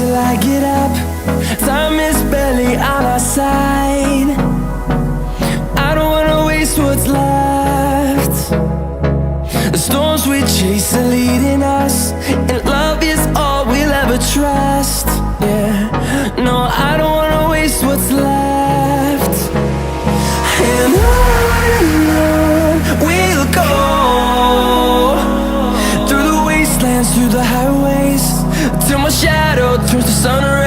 till I get up. Time is barely on our side. I don't wanna waste what's left. The storms we chase are leading us, and love is all we'll ever trust. Yeah, no, I don't wanna waste what's left. And on we'll go, through the wastelands, through the highways, till my shadow turns to sun rays.